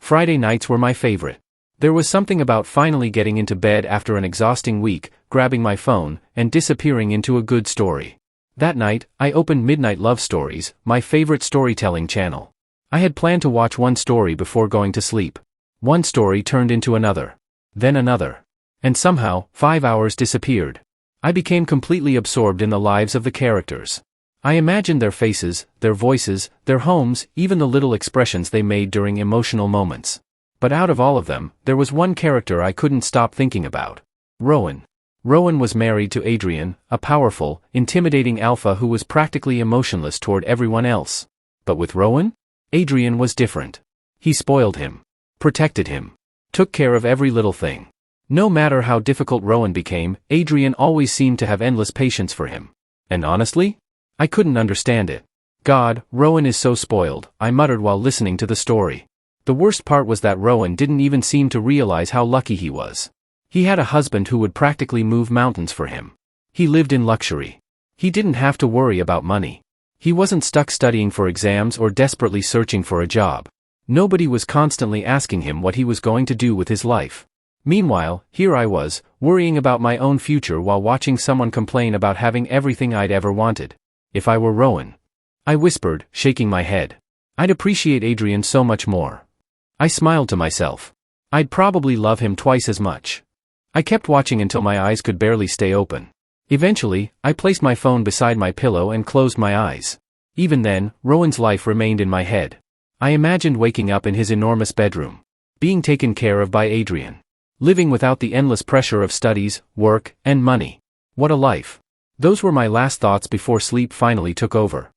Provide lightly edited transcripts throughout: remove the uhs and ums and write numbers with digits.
Friday nights were my favorite. There was something about finally getting into bed after an exhausting week, grabbing my phone, and disappearing into a good story. That night, I opened Midnight Love Stories, my favorite storytelling channel. I had planned to watch one story before going to sleep. One story turned into another. Then another. And somehow, 5 hours disappeared. I became completely absorbed in the lives of the characters. I imagined their faces, their voices, their homes, even the little expressions they made during emotional moments. But out of all of them, there was one character I couldn't stop thinking about. Rowan. Rowan was married to Adrien, a powerful, intimidating alpha who was practically emotionless toward everyone else. But with Rowan? Adrien was different. He spoiled him. Protected him. Took care of every little thing. No matter how difficult Rowan became, Adrien always seemed to have endless patience for him. And honestly, I couldn't understand it. God, Rowan is so spoiled, I muttered while listening to the story. The worst part was that Rowan didn't even seem to realize how lucky he was. He had a husband who would practically move mountains for him. He lived in luxury. He didn't have to worry about money. He wasn't stuck studying for exams or desperately searching for a job. Nobody was constantly asking him what he was going to do with his life. Meanwhile, here I was, worrying about my own future while watching someone complain about having everything I'd ever wanted. If I were Rowan, I whispered, shaking my head, I'd appreciate Adrien so much more. I smiled to myself. I'd probably love him twice as much. I kept watching until my eyes could barely stay open. Eventually, I placed my phone beside my pillow and closed my eyes. Even then, Rowan's life remained in my head. I imagined waking up in his enormous bedroom. Being taken care of by Adrien. Living without the endless pressure of studies, work, and money. What a life. Those were my last thoughts before sleep finally took over.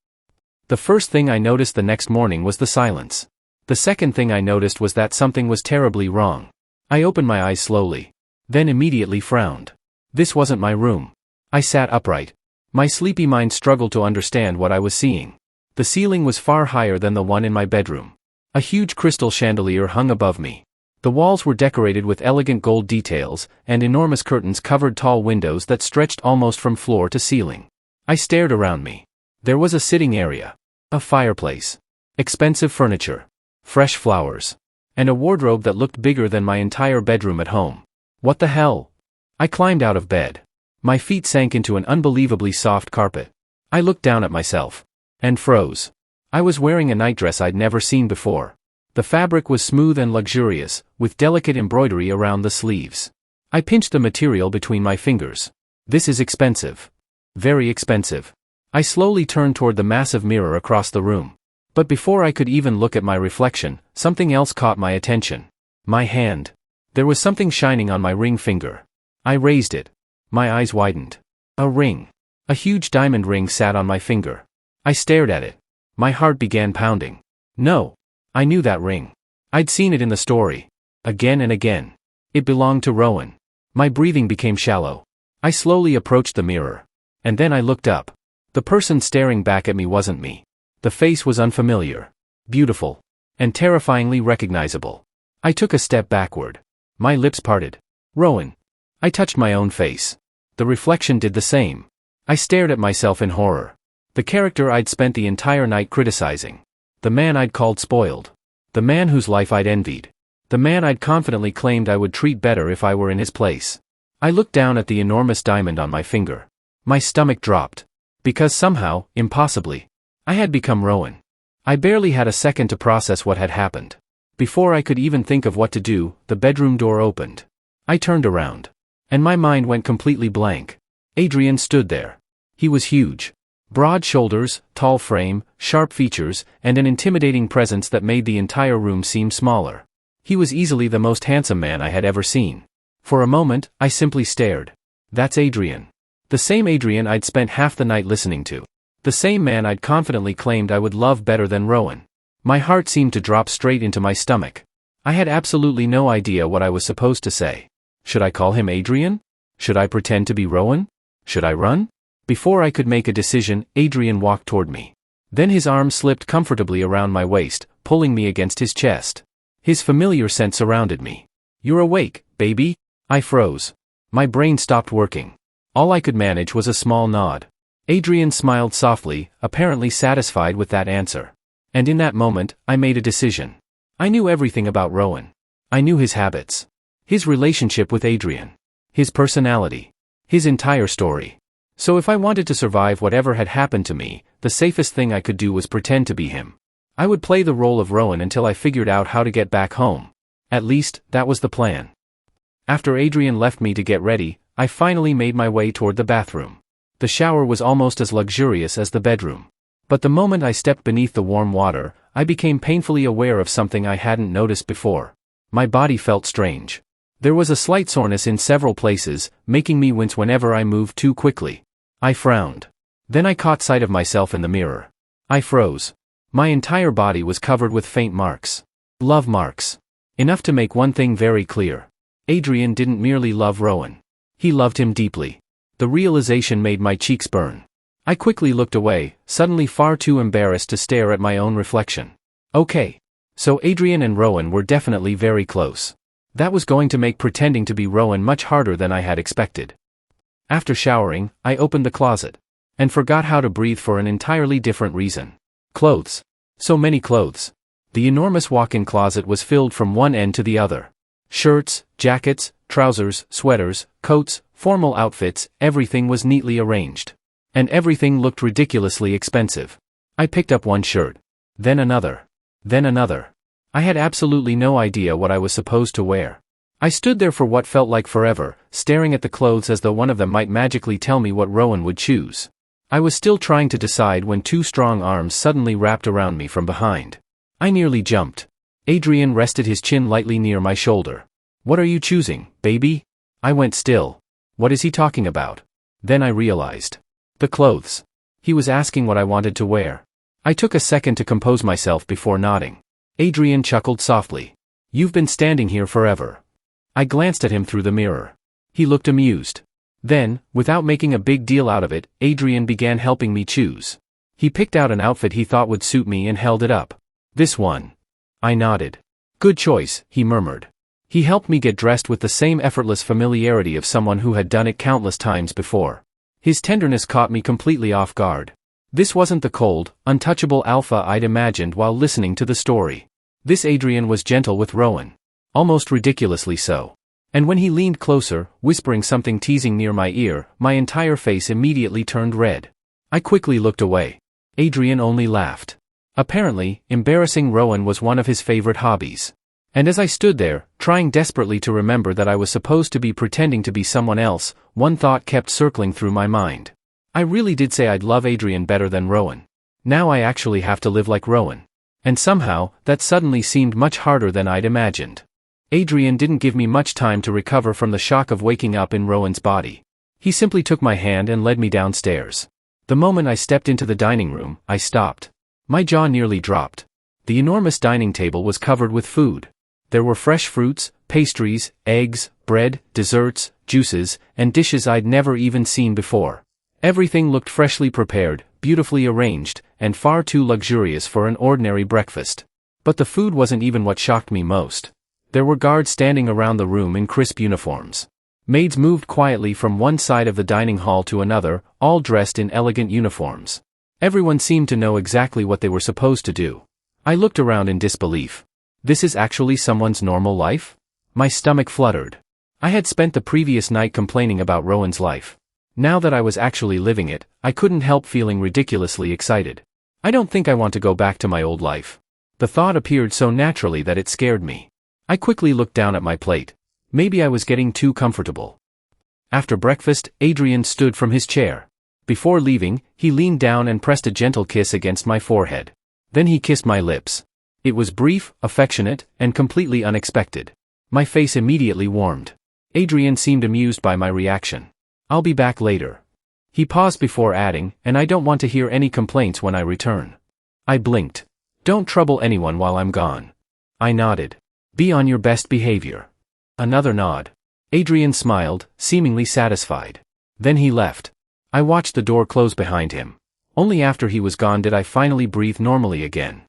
The first thing I noticed the next morning was the silence. The second thing I noticed was that something was terribly wrong. I opened my eyes slowly. Then immediately frowned. This wasn't my room. I sat upright. My sleepy mind struggled to understand what I was seeing. The ceiling was far higher than the one in my bedroom. A huge crystal chandelier hung above me. The walls were decorated with elegant gold details, and enormous curtains covered tall windows that stretched almost from floor to ceiling. I stared around me. There was a sitting area. A fireplace. Expensive furniture. Fresh flowers. And a wardrobe that looked bigger than my entire bedroom at home. What the hell? I climbed out of bed. My feet sank into an unbelievably soft carpet. I looked down at myself. And froze. I was wearing a nightdress I'd never seen before. The fabric was smooth and luxurious, with delicate embroidery around the sleeves. I pinched the material between my fingers. This is expensive. Very expensive. I slowly turned toward the massive mirror across the room. But before I could even look at my reflection, something else caught my attention. My hand. There was something shining on my ring finger. I raised it. My eyes widened. A ring. A huge diamond ring sat on my finger. I stared at it. My heart began pounding. No. I knew that ring. I'd seen it in the story. Again and again. It belonged to Rowan. My breathing became shallow. I slowly approached the mirror. And then I looked up. The person staring back at me wasn't me. The face was unfamiliar. Beautiful. And terrifyingly recognizable. I took a step backward. My lips parted. Rowan. I touched my own face. The reflection did the same. I stared at myself in horror. The character I'd spent the entire night criticizing. The man I'd called spoiled. The man whose life I'd envied. The man I'd confidently claimed I would treat better if I were in his place. I looked down at the enormous diamond on my finger. My stomach dropped. Because somehow, impossibly, I had become Rowan. I barely had a second to process what had happened. Before I could even think of what to do, the bedroom door opened. I turned around. And my mind went completely blank. Adrien stood there. He was huge. Broad shoulders, tall frame, sharp features, and an intimidating presence that made the entire room seem smaller. He was easily the most handsome man I had ever seen. For a moment, I simply stared. That's Adrien. The same Adrien I'd spent half the night listening to. The same man I'd confidently claimed I would love better than Rowan. My heart seemed to drop straight into my stomach. I had absolutely no idea what I was supposed to say. Should I call him Adrien? Should I pretend to be Rowan? Should I run? Before I could make a decision, Adrien walked toward me. Then his arm slipped comfortably around my waist, pulling me against his chest. His familiar scent surrounded me. You're awake, baby? I froze. My brain stopped working. All I could manage was a small nod. Adrien smiled softly, apparently satisfied with that answer. And in that moment, I made a decision. I knew everything about Rowan. I knew his habits, his relationship with Adrien, his personality, his entire story. So if I wanted to survive whatever had happened to me, the safest thing I could do was pretend to be him. I would play the role of Rowan until I figured out how to get back home. At least, that was the plan. After Adrien left me to get ready, I finally made my way toward the bathroom. The shower was almost as luxurious as the bedroom. But the moment I stepped beneath the warm water, I became painfully aware of something I hadn't noticed before. My body felt strange. There was a slight soreness in several places, making me wince whenever I moved too quickly. I frowned. Then I caught sight of myself in the mirror. I froze. My entire body was covered with faint marks. Love marks. Enough to make one thing very clear. Adrien didn't merely love Rowan. He loved him deeply. The realization made my cheeks burn. I quickly looked away, suddenly far too embarrassed to stare at my own reflection. Okay. So Adrien and Rowan were definitely very close. That was going to make pretending to be Rowan much harder than I had expected. After showering, I opened the closet. And forgot how to breathe for an entirely different reason. Clothes. So many clothes. The enormous walk-in closet was filled from one end to the other. Shirts, jackets, trousers, sweaters, coats, formal outfits, everything was neatly arranged. And everything looked ridiculously expensive. I picked up one shirt. Then another. Then another. I had absolutely no idea what I was supposed to wear. I stood there for what felt like forever, staring at the clothes as though one of them might magically tell me what Rowan would choose. I was still trying to decide when two strong arms suddenly wrapped around me from behind. I nearly jumped. Adrien rested his chin lightly near my shoulder. What are you choosing, baby? I went still. What is he talking about? Then I realized. The clothes. He was asking what I wanted to wear. I took a second to compose myself before nodding. Adrien chuckled softly. You've been standing here forever. I glanced at him through the mirror. He looked amused. Then, without making a big deal out of it, Adrien began helping me choose. He picked out an outfit he thought would suit me and held it up. This one. I nodded. Good choice, he murmured. He helped me get dressed with the same effortless familiarity of someone who had done it countless times before. His tenderness caught me completely off guard. This wasn't the cold, untouchable alpha I'd imagined while listening to the story. This Adrien was gentle with Rowan. Almost ridiculously so. And when he leaned closer, whispering something teasing near my ear, my entire face immediately turned red. I quickly looked away. Adrien only laughed. Apparently, embarrassing Rowan was one of his favorite hobbies. And as I stood there, trying desperately to remember that I was supposed to be pretending to be someone else, one thought kept circling through my mind. I really did say I'd love Adrien better than Rowan. Now I actually have to live like Rowan. And somehow, that suddenly seemed much harder than I'd imagined. Adrien didn't give me much time to recover from the shock of waking up in Rowan's body. He simply took my hand and led me downstairs. The moment I stepped into the dining room, I stopped. My jaw nearly dropped. The enormous dining table was covered with food. There were fresh fruits, pastries, eggs, bread, desserts, juices, and dishes I'd never even seen before. Everything looked freshly prepared, beautifully arranged, and far too luxurious for an ordinary breakfast. But the food wasn't even what shocked me most. There were guards standing around the room in crisp uniforms. Maids moved quietly from one side of the dining hall to another, all dressed in elegant uniforms. Everyone seemed to know exactly what they were supposed to do. I looked around in disbelief. This is actually someone's normal life? My stomach fluttered. I had spent the previous night complaining about Rowan's life. Now that I was actually living it, I couldn't help feeling ridiculously excited. I don't think I want to go back to my old life. The thought appeared so naturally that it scared me. I quickly looked down at my plate. Maybe I was getting too comfortable. After breakfast, Adrien stood from his chair. Before leaving, he leaned down and pressed a gentle kiss against my forehead. Then he kissed my lips. It was brief, affectionate, and completely unexpected. My face immediately warmed. Adrien seemed amused by my reaction. I'll be back later. He paused before adding, and I don't want to hear any complaints when I return. I blinked. Don't trouble anyone while I'm gone. I nodded. Be on your best behavior. Another nod. Adrien smiled, seemingly satisfied. Then he left. I watched the door close behind him. Only after he was gone did I finally breathe normally again.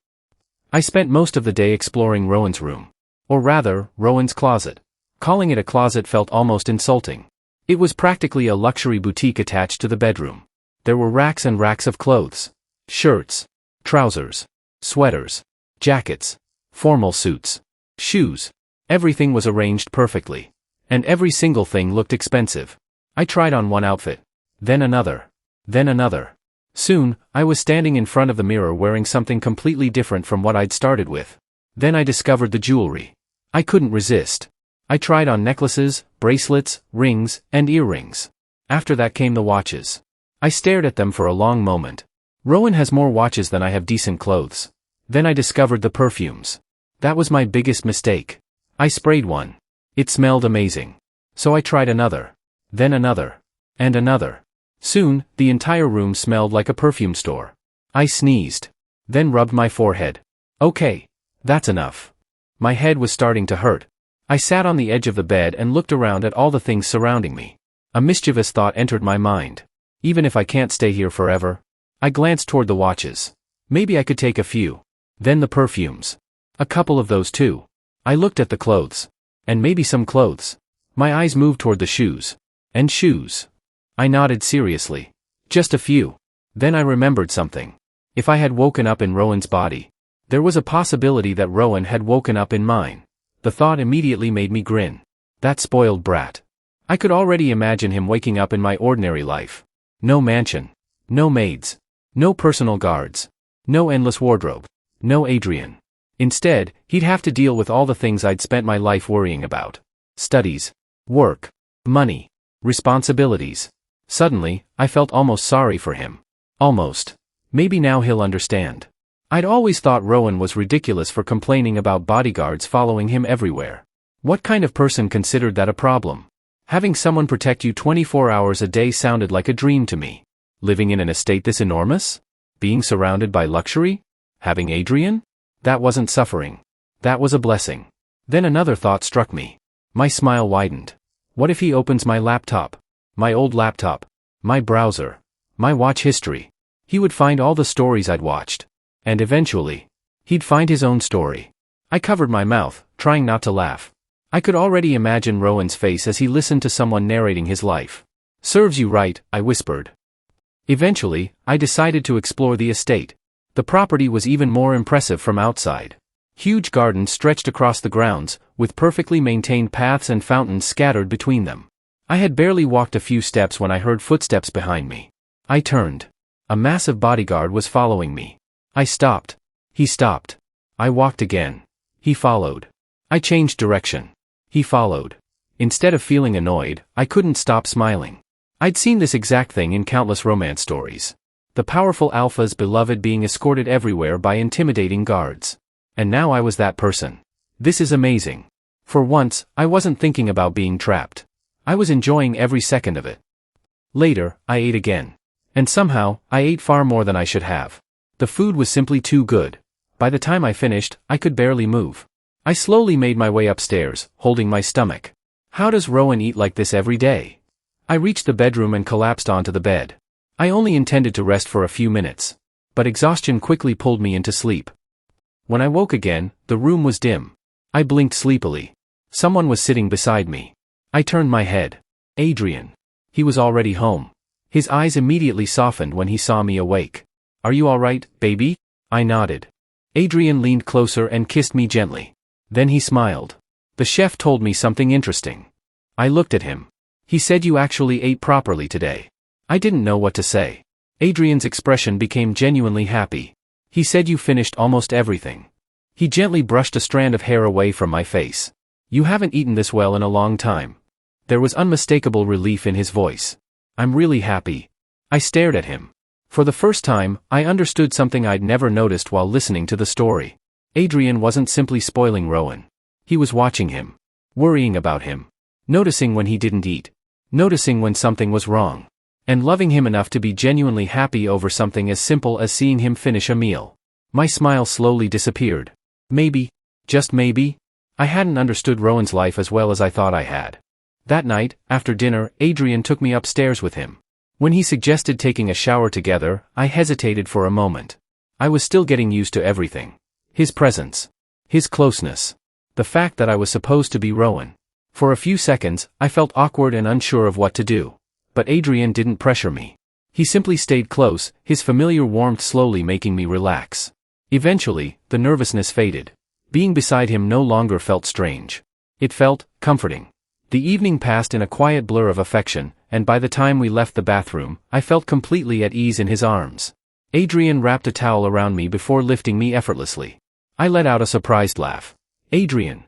I spent most of the day exploring Rowan's room. Or rather, Rowan's closet. Calling it a closet felt almost insulting. It was practically a luxury boutique attached to the bedroom. There were racks and racks of clothes. Shirts. Trousers. Sweaters. Jackets. formal suits, shoes. Everything was arranged perfectly. And every single thing looked expensive. I tried on one outfit. Then another. Then another. Soon, I was standing in front of the mirror wearing something completely different from what I'd started with. Then I discovered the jewelry. I couldn't resist. I tried on necklaces, bracelets, rings, and earrings. After that came the watches. I stared at them for a long moment. Rowan has more watches than I have decent clothes. Then I discovered the perfumes. That was my biggest mistake. I sprayed one. It smelled amazing. So I tried another. Then another. And another. Soon, the entire room smelled like a perfume store. I sneezed. Then rubbed my forehead. Okay. That's enough. My head was starting to hurt. I sat on the edge of the bed and looked around at all the things surrounding me. A mischievous thought entered my mind. Even if I can't stay here forever. I glanced toward the watches. Maybe I could take a few. Then the perfumes. A couple of those too. I looked at the clothes. And maybe some clothes. My eyes moved toward the shoes. And shoes. I nodded seriously. Just a few. Then I remembered something. If I had woken up in Rowan's body, there was a possibility that Rowan had woken up in mine. The thought immediately made me grin. That spoiled brat. I could already imagine him waking up in my ordinary life. No mansion. No maids. No personal guards. No endless wardrobe. No Adrian. Instead, he'd have to deal with all the things I'd spent my life worrying about. Studies. Work. Money. Responsibilities. Suddenly, I felt almost sorry for him. Almost. Maybe now he'll understand. I'd always thought Rowan was ridiculous for complaining about bodyguards following him everywhere. What kind of person considered that a problem? Having someone protect you 24 hours a day sounded like a dream to me. Living in an estate this enormous? Being surrounded by luxury? Having Adrien? That wasn't suffering. That was a blessing. Then another thought struck me. My smile widened. What if he opens my laptop? My old laptop. My browser. My watch history. He would find all the stories I'd watched. And eventually, he'd find his own story. I covered my mouth, trying not to laugh. I could already imagine Rowan's face as he listened to someone narrating his life. Serves you right, I whispered. Eventually, I decided to explore the estate. The property was even more impressive from outside. Huge gardens stretched across the grounds, with perfectly maintained paths and fountains scattered between them. I had barely walked a few steps when I heard footsteps behind me. I turned. A massive bodyguard was following me. I stopped. He stopped. I walked again. He followed. I changed direction. He followed. Instead of feeling annoyed, I couldn't stop smiling. I'd seen this exact thing in countless romance stories. The powerful alpha's beloved being escorted everywhere by intimidating guards. And now I was that person. This is amazing. For once, I wasn't thinking about being trapped. I was enjoying every second of it. Later, I ate again. And somehow, I ate far more than I should have. The food was simply too good. By the time I finished, I could barely move. I slowly made my way upstairs, holding my stomach. How does Rowan eat like this every day? I reached the bedroom and collapsed onto the bed. I only intended to rest for a few minutes. But exhaustion quickly pulled me into sleep. When I woke again, the room was dim. I blinked sleepily. Someone was sitting beside me. I turned my head. Adrian. He was already home. His eyes immediately softened when he saw me awake. Are you all right, baby? I nodded. Adrian leaned closer and kissed me gently. Then he smiled. The chef told me something interesting. I looked at him. He said you actually ate properly today. I didn't know what to say. Adrian's expression became genuinely happy. He said you finished almost everything. He gently brushed a strand of hair away from my face. You haven't eaten this well in a long time. There was unmistakable relief in his voice. I'm really happy. I stared at him. For the first time, I understood something I'd never noticed while listening to the story. Adrien wasn't simply spoiling Rowan. He was watching him. Worrying about him. Noticing when he didn't eat. Noticing when something was wrong. And loving him enough to be genuinely happy over something as simple as seeing him finish a meal. My smile slowly disappeared. Maybe, just maybe, I hadn't understood Rowan's life as well as I thought I had. That night, after dinner, Adrien took me upstairs with him. When he suggested taking a shower together, I hesitated for a moment. I was still getting used to everything. His presence. His closeness. The fact that I was supposed to be Rowan. For a few seconds, I felt awkward and unsure of what to do. But Adrien didn't pressure me. He simply stayed close, his familiar warmth slowly making me relax. Eventually, the nervousness faded. Being beside him no longer felt strange. It felt comforting. The evening passed in a quiet blur of affection, and by the time we left the bathroom, I felt completely at ease in his arms. Adrien wrapped a towel around me before lifting me effortlessly. I let out a surprised laugh. Adrien.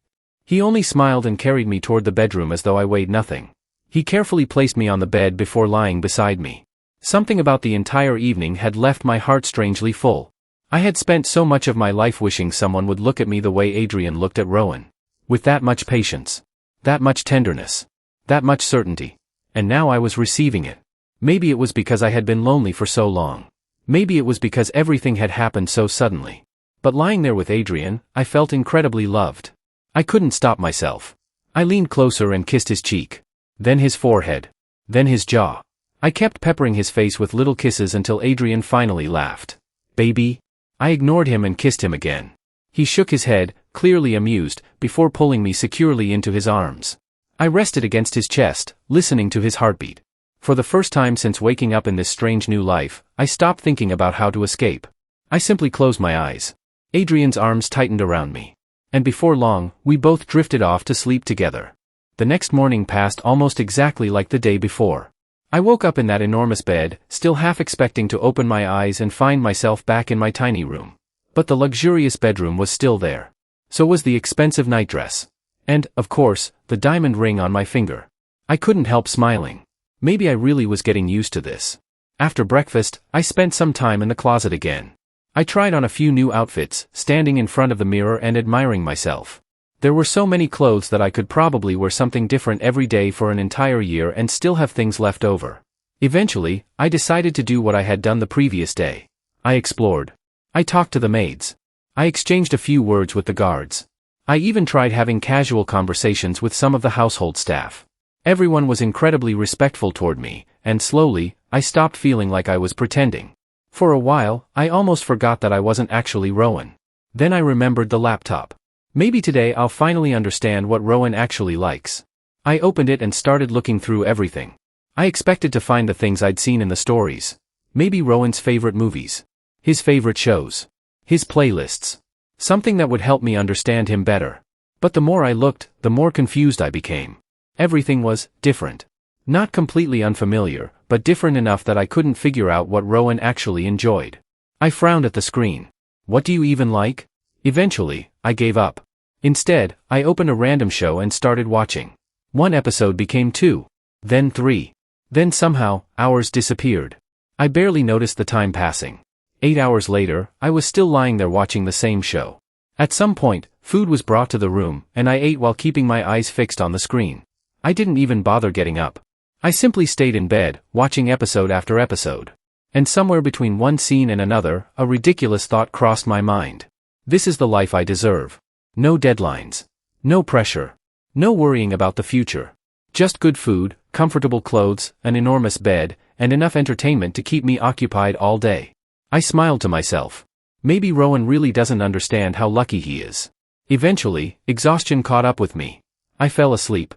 He only smiled and carried me toward the bedroom as though I weighed nothing. He carefully placed me on the bed before lying beside me. Something about the entire evening had left my heart strangely full. I had spent so much of my life wishing someone would look at me the way Adrien looked at Rowan. With that much patience. That much tenderness. That much certainty. And now I was receiving it. Maybe it was because I had been lonely for so long. Maybe it was because everything had happened so suddenly. But lying there with Adrien, I felt incredibly loved. I couldn't stop myself. I leaned closer and kissed his cheek. Then his forehead. Then his jaw. I kept peppering his face with little kisses until Adrien finally laughed. Baby? I ignored him and kissed him again. He shook his head, clearly amused, before pulling me securely into his arms. I rested against his chest, listening to his heartbeat. For the first time since waking up in this strange new life, I stopped thinking about how to escape. I simply closed my eyes. Adrien's arms tightened around me. And before long, we both drifted off to sleep together. The next morning passed almost exactly like the day before. I woke up in that enormous bed, still half expecting to open my eyes and find myself back in my tiny room. But the luxurious bedroom was still there. So was the expensive nightdress. And, of course, the diamond ring on my finger. I couldn't help smiling. Maybe I really was getting used to this. After breakfast, I spent some time in the closet again. I tried on a few new outfits, standing in front of the mirror and admiring myself. There were so many clothes that I could probably wear something different every day for an entire year and still have things left over. Eventually, I decided to do what I had done the previous day. I explored. I talked to the maids. I exchanged a few words with the guards. I even tried having casual conversations with some of the household staff. Everyone was incredibly respectful toward me, and slowly, I stopped feeling like I was pretending. For a while, I almost forgot that I wasn't actually Rowan. Then I remembered the laptop. Maybe today I'll finally understand what Rowan actually likes. I opened it and started looking through everything. I expected to find the things I'd seen in the stories. Maybe Rowan's favorite movies. His favorite shows. His playlists. Something that would help me understand him better. But the more I looked, the more confused I became. Everything was different. Not completely unfamiliar, but different enough that I couldn't figure out what Rowan actually enjoyed. I frowned at the screen. What do you even like? Eventually, I gave up. Instead, I opened a random show and started watching. One episode became 2. Then 3. Then somehow, hours disappeared. I barely noticed the time passing. 8 hours later, I was still lying there watching the same show. At some point, food was brought to the room, and I ate while keeping my eyes fixed on the screen. I didn't even bother getting up. I simply stayed in bed, watching episode after episode. And somewhere between one scene and another, a ridiculous thought crossed my mind. This is the life I deserve. No deadlines. No pressure. No worrying about the future. Just good food, comfortable clothes, an enormous bed, and enough entertainment to keep me occupied all day. I smiled to myself. Maybe Rowan really doesn't understand how lucky he is. Eventually, exhaustion caught up with me. I fell asleep.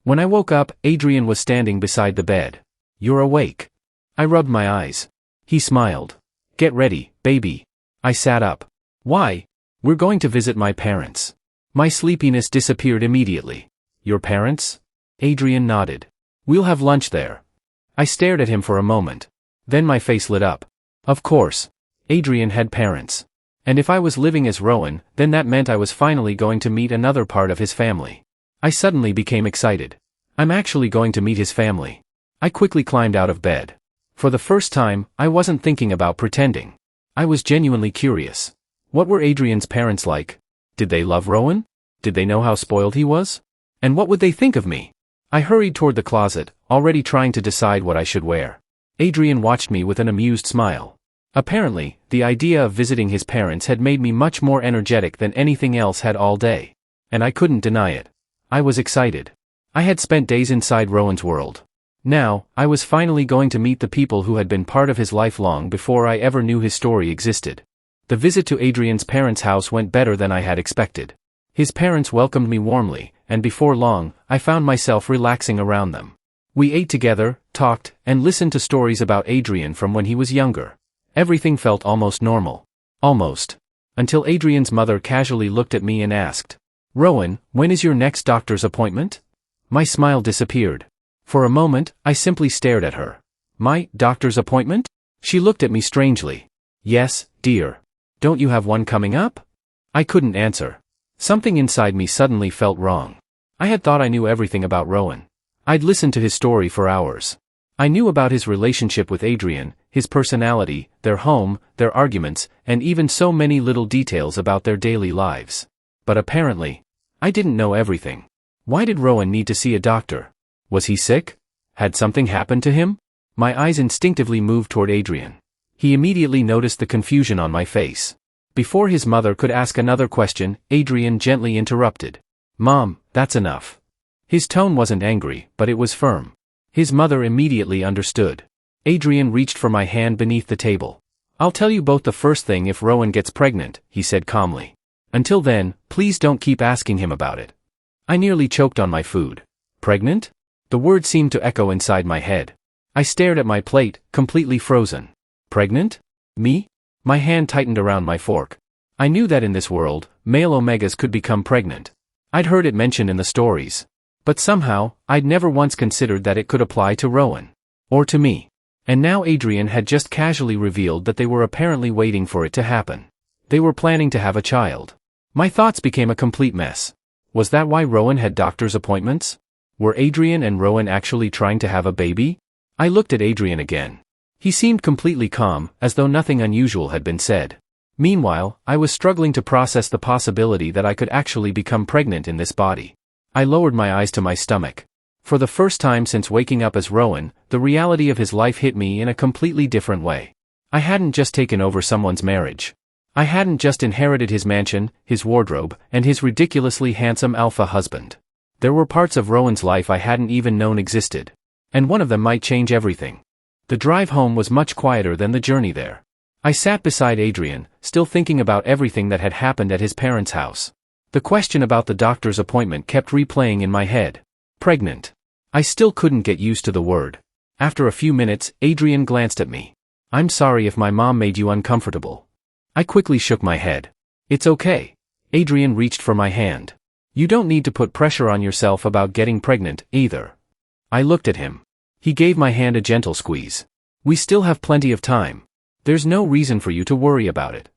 When I woke up, Adrien was standing beside the bed. You're awake. I rubbed my eyes. He smiled. Get ready, baby. I sat up. Why? We're going to visit my parents. My sleepiness disappeared immediately. Your parents? Adrien nodded. We'll have lunch there. I stared at him for a moment. Then my face lit up. Of course. Adrien had parents. And if I was living as Rowan, then that meant I was finally going to meet another part of his family. I suddenly became excited. I'm actually going to meet his family. I quickly climbed out of bed. For the first time, I wasn't thinking about pretending. I was genuinely curious. What were Adrien's parents like? Did they love Rowan? Did they know how spoiled he was? And what would they think of me? I hurried toward the closet, already trying to decide what I should wear. Adrien watched me with an amused smile. Apparently, the idea of visiting his parents had made me much more energetic than anything else had all day. And I couldn't deny it. I was excited. I had spent days inside Rowan's world. Now, I was finally going to meet the people who had been part of his life long before I ever knew his story existed. The visit to Adrien's parents' house went better than I had expected. His parents welcomed me warmly, and before long, I found myself relaxing around them. We ate together, talked, and listened to stories about Adrien from when he was younger. Everything felt almost normal. Almost. Until Adrian's mother casually looked at me and asked, "Rowan, when is your next doctor's appointment?" My smile disappeared. For a moment, I simply stared at her. "My doctor's appointment?" She looked at me strangely. "Yes, dear. Don't you have one coming up?" I couldn't answer. Something inside me suddenly felt wrong. I had thought I knew everything about Rowan. I'd listened to his story for hours. I knew about his relationship with Adrien, his personality, their home, their arguments, and even so many little details about their daily lives. But apparently, I didn't know everything. Why did Rowan need to see a doctor? Was he sick? Had something happened to him? My eyes instinctively moved toward Adrien. He immediately noticed the confusion on my face. Before his mother could ask another question, Adrien gently interrupted. "Mom, that's enough." His tone wasn't angry, but it was firm. His mother immediately understood. Adrien reached for my hand beneath the table. "I'll tell you both the first thing if Rowan gets pregnant," he said calmly. "Until then, please don't keep asking him about it." I nearly choked on my food. Pregnant? The word seemed to echo inside my head. I stared at my plate, completely frozen. Pregnant? Me? My hand tightened around my fork. I knew that in this world, male Omegas could become pregnant. I'd heard it mentioned in the stories. But somehow, I'd never once considered that it could apply to Rowan. Or to me. And now Adrien had just casually revealed that they were apparently waiting for it to happen. They were planning to have a child. My thoughts became a complete mess. Was that why Rowan had doctor's appointments? Were Adrien and Rowan actually trying to have a baby? I looked at Adrien again. He seemed completely calm, as though nothing unusual had been said. Meanwhile, I was struggling to process the possibility that I could actually become pregnant in this body. I lowered my eyes to my stomach. For the first time since waking up as Rowan, the reality of his life hit me in a completely different way. I hadn't just taken over someone's marriage. I hadn't just inherited his mansion, his wardrobe, and his ridiculously handsome alpha husband. There were parts of Rowan's life I hadn't even known existed. And one of them might change everything. The drive home was much quieter than the journey there. I sat beside Adrien, still thinking about everything that had happened at his parents' house. The question about the doctor's appointment kept replaying in my head. Pregnant. I still couldn't get used to the word. After a few minutes, Adrien glanced at me. "I'm sorry if my mom made you uncomfortable." I quickly shook my head. "It's okay." Adrien reached for my hand. "You don't need to put pressure on yourself about getting pregnant, either." I looked at him. He gave my hand a gentle squeeze. "We still have plenty of time. There's no reason for you to worry about it."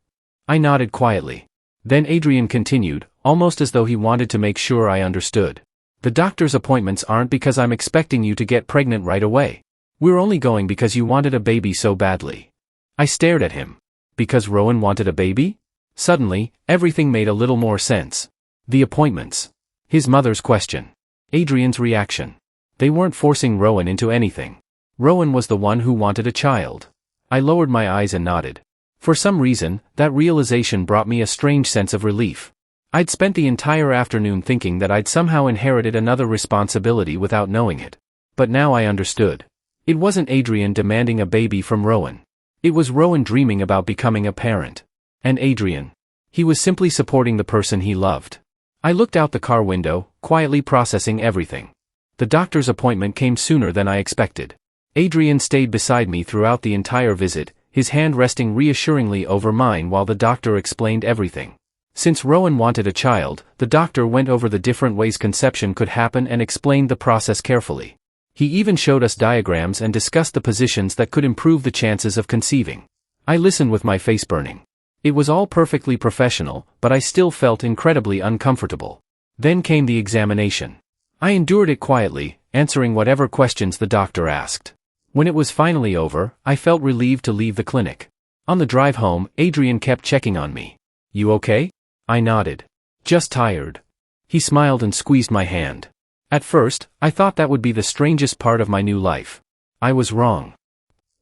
I nodded quietly. Then Adrien continued, almost as though he wanted to make sure I understood. "The doctor's appointments aren't because I'm expecting you to get pregnant right away. We're only going because you wanted a baby so badly." I stared at him. Because Rowan wanted a baby? Suddenly, everything made a little more sense. The appointments. His mother's question. Adrien's reaction. They weren't forcing Rowan into anything. Rowan was the one who wanted a child. I lowered my eyes and nodded. For some reason, that realization brought me a strange sense of relief. I'd spent the entire afternoon thinking that I'd somehow inherited another responsibility without knowing it. But now I understood. It wasn't Adrien demanding a baby from Rowan. It was Rowan dreaming about becoming a parent. And Adrien. He was simply supporting the person he loved. I looked out the car window, quietly processing everything. The doctor's appointment came sooner than I expected. Adrien stayed beside me throughout the entire visit, his hand resting reassuringly over mine while the doctor explained everything. Since Rowan wanted a child, the doctor went over the different ways conception could happen and explained the process carefully. He even showed us diagrams and discussed the positions that could improve the chances of conceiving. I listened with my face burning. It was all perfectly professional, but I still felt incredibly uncomfortable. Then came the examination. I endured it quietly, answering whatever questions the doctor asked. When it was finally over, I felt relieved to leave the clinic. On the drive home, Adrien kept checking on me. "You okay?" I nodded. "Just tired." He smiled and squeezed my hand. At first, I thought that would be the strangest part of my new life. I was wrong.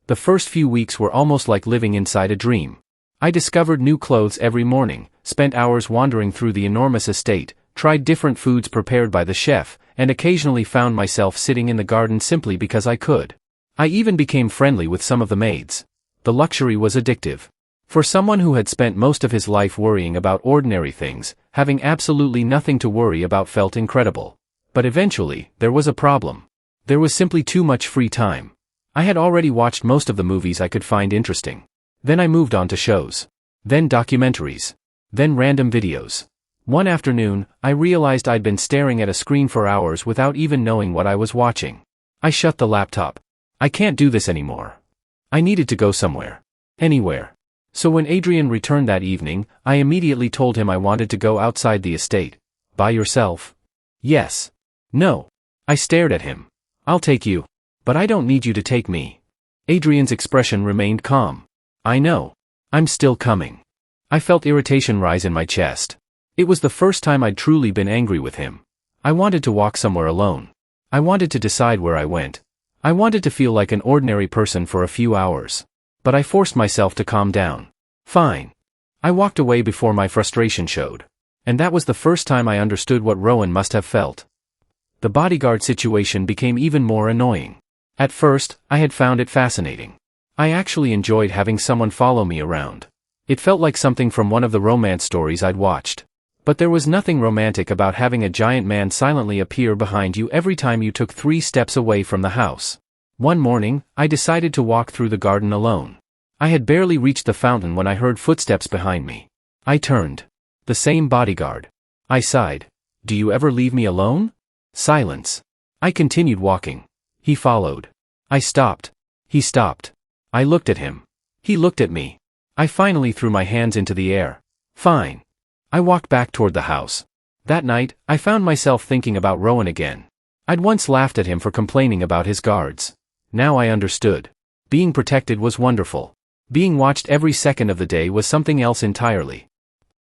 The first few weeks were almost like living inside a dream. I discovered new clothes every morning, spent hours wandering through the enormous estate, tried different foods prepared by the chef, and occasionally found myself sitting in the garden simply because I could. I even became friendly with some of the maids. The luxury was addictive. For someone who had spent most of his life worrying about ordinary things, having absolutely nothing to worry about felt incredible. But eventually, there was a problem. There was simply too much free time. I had already watched most of the movies I could find interesting. Then I moved on to shows. Then documentaries. Then random videos. One afternoon, I realized I'd been staring at a screen for hours without even knowing what I was watching. I shut the laptop. I can't do this anymore. I needed to go somewhere. Anywhere. So when Adrian returned that evening, I immediately told him I wanted to go outside the estate. By yourself? Yes. No. I stared at him. I'll take you. But I don't need you to take me. Adrian's expression remained calm. I know. I'm still coming. I felt irritation rise in my chest. It was the first time I'd truly been angry with him. I wanted to walk somewhere alone. I wanted to decide where I went. I wanted to feel like an ordinary person for a few hours. But I forced myself to calm down. Fine. I walked away before my frustration showed. And that was the first time I understood what Rowan must have felt. The bodyguard situation became even more annoying. At first, I had found it fascinating. I actually enjoyed having someone follow me around. It felt like something from one of the romance stories I'd watched. But there was nothing romantic about having a giant man silently appear behind you every time you took 3 steps away from the house. One morning, I decided to walk through the garden alone. I had barely reached the fountain when I heard footsteps behind me. I turned. The same bodyguard. I sighed. Do you ever leave me alone? Silence. I continued walking. He followed. I stopped. He stopped. I looked at him. He looked at me. I finally threw my hands into the air. Fine. I walked back toward the house. That night, I found myself thinking about Rowan again. I'd once laughed at him for complaining about his guards. Now I understood. Being protected was wonderful. Being watched every second of the day was something else entirely.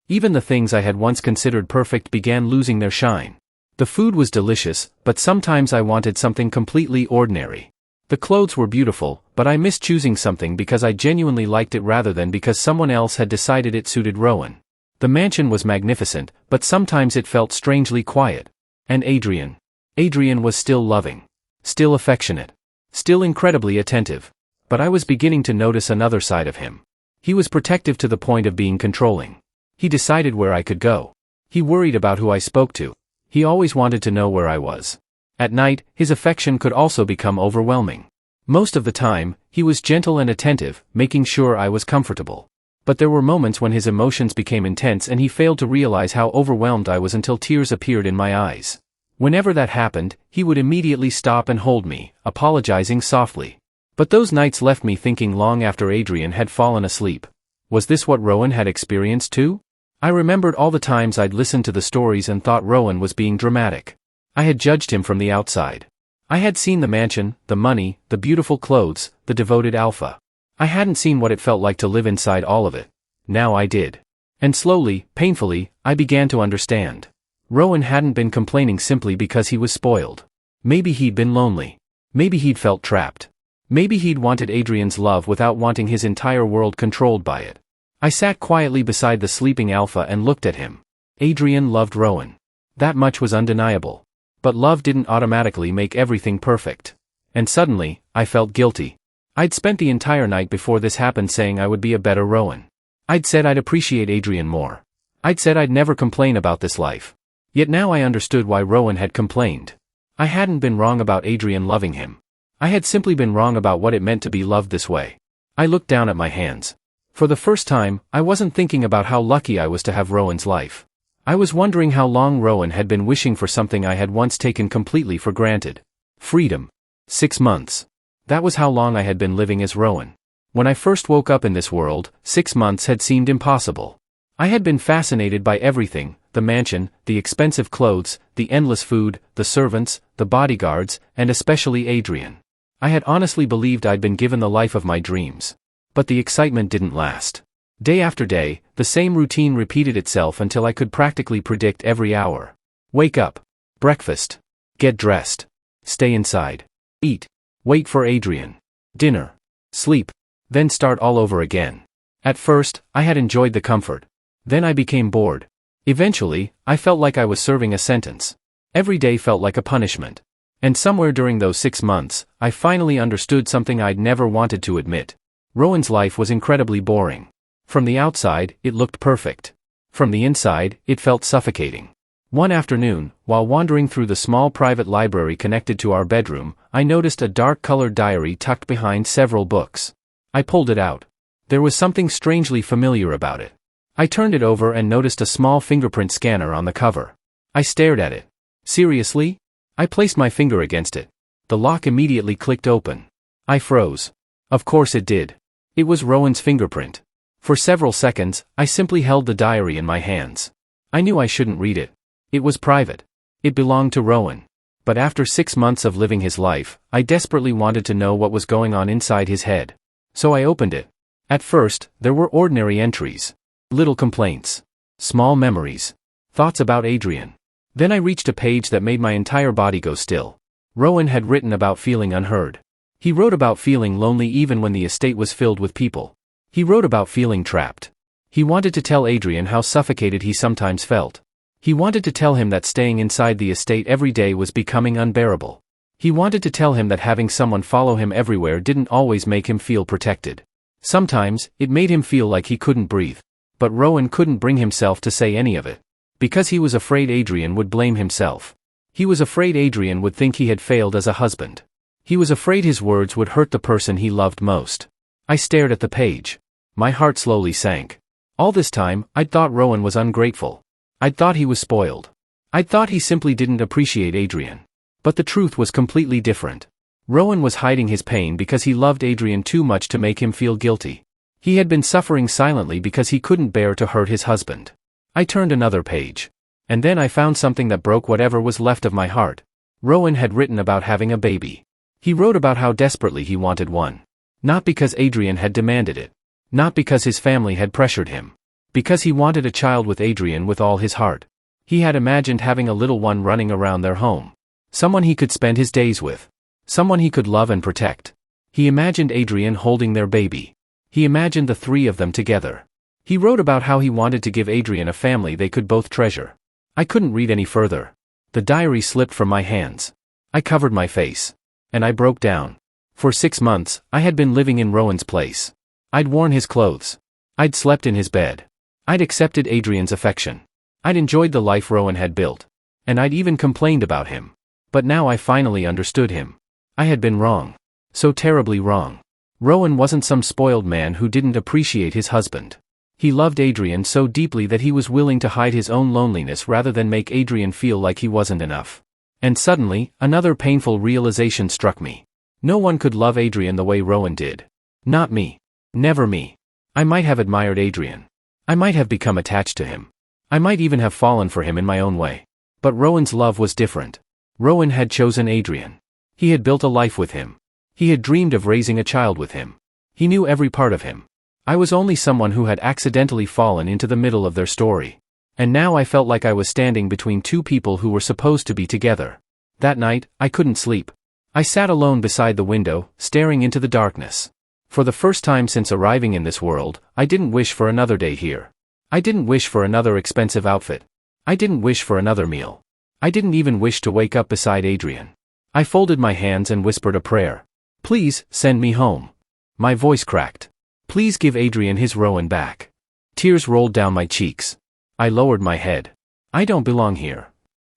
Even the things I had once considered perfect began losing their shine. The food was delicious, but sometimes I wanted something completely ordinary. The clothes were beautiful, but I missed choosing something because I genuinely liked it rather than because someone else had decided it suited Rowan. The mansion was magnificent, but sometimes it felt strangely quiet. And Adrien. Adrien was still loving. Still affectionate. Still incredibly attentive. But I was beginning to notice another side of him. He was protective to the point of being controlling. He decided where I could go. He worried about who I spoke to. He always wanted to know where I was. At night, his affection could also become overwhelming. Most of the time, he was gentle and attentive, making sure I was comfortable. But there were moments when his emotions became intense and he failed to realize how overwhelmed I was until tears appeared in my eyes. Whenever that happened, he would immediately stop and hold me, apologizing softly. But those nights left me thinking long after Adrien had fallen asleep. Was this what Rowan had experienced too? I remembered all the times I'd listened to the stories and thought Rowan was being dramatic. I had judged him from the outside. I had seen the mansion, the money, the beautiful clothes, the devoted alpha. I hadn't seen what it felt like to live inside all of it. Now I did. And slowly, painfully, I began to understand. Rowan hadn't been complaining simply because he was spoiled. Maybe he'd been lonely. Maybe he'd felt trapped. Maybe he'd wanted Adrian's love without wanting his entire world controlled by it. I sat quietly beside the sleeping alpha and looked at him. Adrien loved Rowan. That much was undeniable. But love didn't automatically make everything perfect. And suddenly, I felt guilty. I'd spent the entire night before this happened saying I would be a better Rowan. I'd said I'd appreciate Adrien more. I'd said I'd never complain about this life. Yet now I understood why Rowan had complained. I hadn't been wrong about Adrien loving him. I had simply been wrong about what it meant to be loved this way. I looked down at my hands. For the first time, I wasn't thinking about how lucky I was to have Rowan's life. I was wondering how long Rowan had been wishing for something I had once taken completely for granted. Freedom. 6 months. That was how long I had been living as Rowan. When I first woke up in this world, 6 months had seemed impossible. I had been fascinated by everything, the mansion, the expensive clothes, the endless food, the servants, the bodyguards, and especially Adrien. I had honestly believed I'd been given the life of my dreams. But the excitement didn't last. Day after day, the same routine repeated itself until I could practically predict every hour. Wake up. Breakfast. Get dressed. Stay inside. Eat. Wait for Adrien. Dinner. Sleep. Then start all over again. At first, I had enjoyed the comfort. Then I became bored. Eventually, I felt like I was serving a sentence. Every day felt like a punishment. And somewhere during those 6 months, I finally understood something I'd never wanted to admit. Rowan's life was incredibly boring. From the outside, it looked perfect. From the inside, it felt suffocating. One afternoon, while wandering through the small private library connected to our bedroom, I noticed a dark-colored diary tucked behind several books. I pulled it out. There was something strangely familiar about it. I turned it over and noticed a small fingerprint scanner on the cover. I stared at it. Seriously? I placed my finger against it. The lock immediately clicked open. I froze. Of course it did. It was Rowan's fingerprint. For several seconds, I simply held the diary in my hands. I knew I shouldn't read it. It was private. It belonged to Rowan. But after 6 months of living his life, I desperately wanted to know what was going on inside his head. So I opened it. At first, there were ordinary entries. Little complaints. Small memories. Thoughts about Adrien. Then I reached a page that made my entire body go still. Rowan had written about feeling unheard. He wrote about feeling lonely even when the estate was filled with people. He wrote about feeling trapped. He wanted to tell Adrien how suffocated he sometimes felt. He wanted to tell him that staying inside the estate every day was becoming unbearable. He wanted to tell him that having someone follow him everywhere didn't always make him feel protected. Sometimes, it made him feel like he couldn't breathe. But Rowan couldn't bring himself to say any of it. Because he was afraid Adrien would blame himself. He was afraid Adrien would think he had failed as a husband. He was afraid his words would hurt the person he loved most. I stared at the page. My heart slowly sank. All this time, I'd thought Rowan was ungrateful. I'd thought he was spoiled. I'd thought he simply didn't appreciate Adrien. But the truth was completely different. Rowan was hiding his pain because he loved Adrien too much to make him feel guilty. He had been suffering silently because he couldn't bear to hurt his husband. I turned another page. And then I found something that broke whatever was left of my heart. Rowan had written about having a baby. He wrote about how desperately he wanted one. Not because Adrien had demanded it. Not because his family had pressured him. Because he wanted a child with Adrien with all his heart. He had imagined having a little one running around their home. Someone he could spend his days with. Someone he could love and protect. He imagined Adrien holding their baby. He imagined the three of them together. He wrote about how he wanted to give Adrien a family they could both treasure. I couldn't read any further. The diary slipped from my hands. I covered my face. And I broke down. For 6 months, I had been living in Rowan's place. I'd worn his clothes. I'd slept in his bed. I'd accepted Adrien's affection. I'd enjoyed the life Rowan had built. And I'd even complained about him. But now I finally understood him. I had been wrong. So terribly wrong. Rowan wasn't some spoiled man who didn't appreciate his husband. He loved Adrien so deeply that he was willing to hide his own loneliness rather than make Adrien feel like he wasn't enough. And suddenly, another painful realization struck me. No one could love Adrien the way Rowan did. Not me. Never me. I might have admired Adrien. I might have become attached to him. I might even have fallen for him in my own way. But Rowan's love was different. Rowan had chosen Adrien. He had built a life with him. He had dreamed of raising a child with him. He knew every part of him. I was only someone who had accidentally fallen into the middle of their story. And now I felt like I was standing between two people who were supposed to be together. That night, I couldn't sleep. I sat alone beside the window, staring into the darkness. For the first time since arriving in this world, I didn't wish for another day here. I didn't wish for another expensive outfit. I didn't wish for another meal. I didn't even wish to wake up beside Adrien. I folded my hands and whispered a prayer. Please, send me home. My voice cracked. Please give Adrien his Rowan back. Tears rolled down my cheeks. I lowered my head. I don't belong here.